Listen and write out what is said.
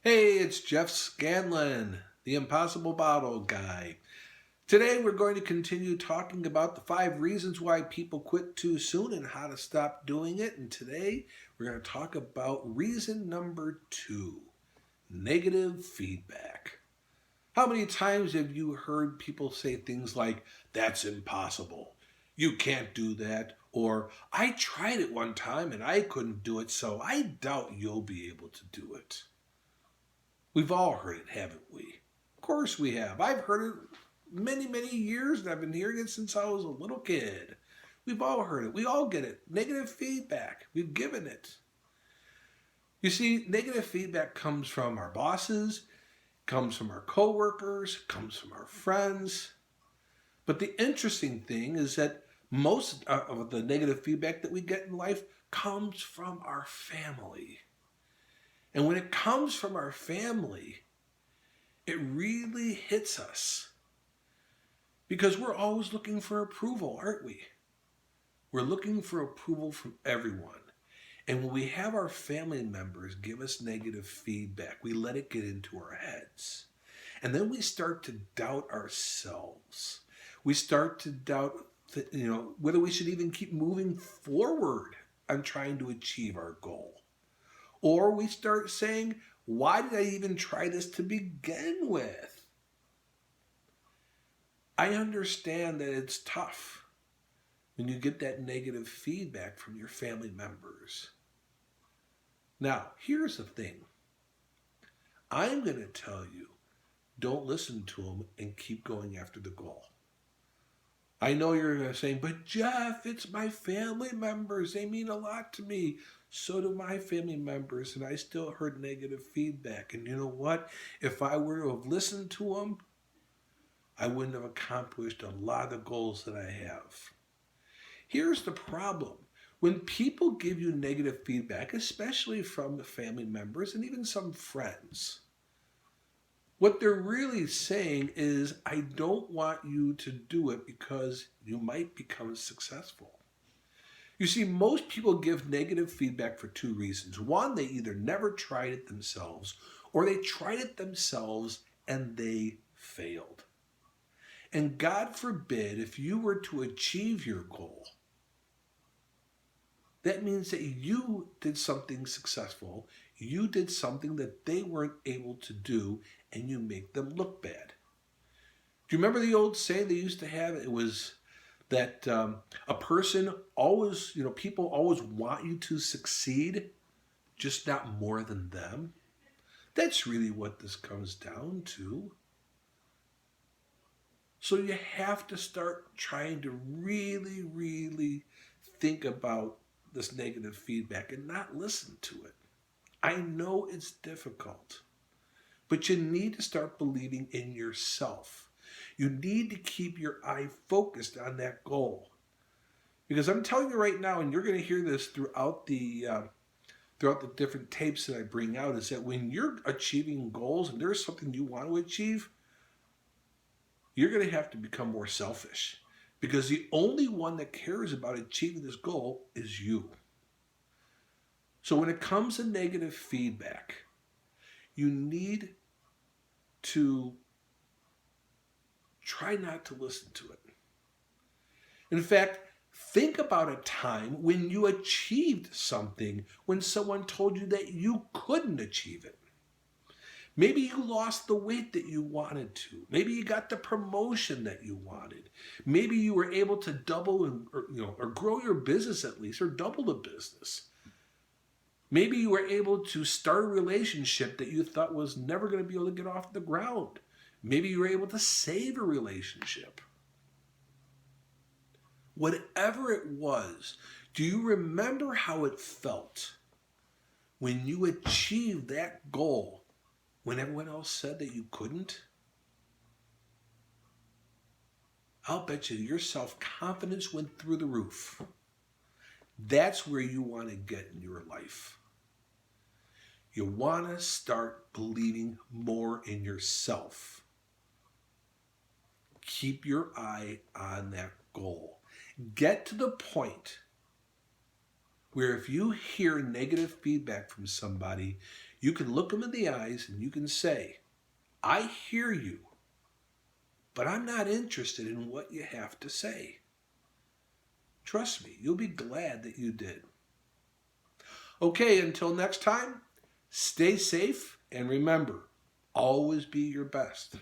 Hey, it's Jeff Scanlon, the Impossible Bottle Guy. Today we're going to continue talking about the 5 reasons why people quit too soon and how to stop doing it. And today we're going to talk about reason number 2, negative feedback. How many times have you heard people say things like, that's impossible, you can't do that, or I tried it one time and I couldn't do it, so I doubt you'll be able to do it? We've all heard it, haven't we? Of course we have. I've heard it many, many years, and I've been hearing it since I was a little kid. We've all heard it. We all get it. Negative feedback. We've given it. You see, negative feedback comes from our bosses, comes from our coworkers, comes from our friends. But the interesting thing is that most of the negative feedback that we get in life comes from our family. And when it comes from our family, it really hits us. Because we're always looking for approval, aren't we? We're looking for approval from everyone. And when we have our family members give us negative feedback, we let it get into our heads. And then we start to doubt ourselves. We start to doubt, whether we should even keep moving forward on trying to achieve our goal. Or we start saying, why did I even try this to begin with? I understand that it's tough when you get that negative feedback from your family members. Now, here's the thing. I'm going to tell you, don't listen to them and keep going after the goal. I know you're going to say, but Jeff, it's my family members. They mean a lot to me. So do my family members, and I still heard negative feedback. And you know what? If I were to have listened to them, I wouldn't have accomplished a lot of the goals that I have. Here's the problem. When people give you negative feedback, especially from the family members and even some friends, what they're really saying is, I don't want you to do it because you might become successful. You see, most people give negative feedback for 2 reasons. One, they either never tried it themselves, or they tried it themselves and they failed. And God forbid, if you were to achieve your goal, that means that you did something successful. You did something that they weren't able to do, and you make them look bad. Do you remember the old saying they used to have? It was that a person always, people always want you to succeed, just not more than them. That's really what this comes down to. So you have to start trying to really, really think about this negative feedback and not listen to it. I know it's difficult, but you need to start believing in yourself. You need to keep your eye focused on that goal. Because I'm telling you right now, and you're going to hear this throughout the different tapes that I bring out, is that when you're achieving goals and there's something you want to achieve, you're going to have to become more selfish. Because the only one that cares about achieving this goal is you. So when it comes to negative feedback, you need to try not to listen to it. In fact, think about a time when you achieved something when someone told you that you couldn't achieve it. Maybe you lost the weight that you wanted to. Maybe you got the promotion that you wanted. Maybe you were able to double or grow your business at least, or double the business. Maybe you were able to start a relationship that you thought was never going to be able to get off the ground. Maybe you were able to save a relationship. Whatever it was, do you remember how it felt when you achieved that goal when everyone else said that you couldn't? I'll bet you your self-confidence went through the roof. That's where you want to get in your life. You want to start believing more in yourself. Keep your eye on that goal. Get to the point where if you hear negative feedback from somebody, You can look them in the eyes and you can say, I hear you, but I'm not interested in what you have to say. Trust me, you'll be glad that you did. Okay, until next time, stay safe and remember, always be your best.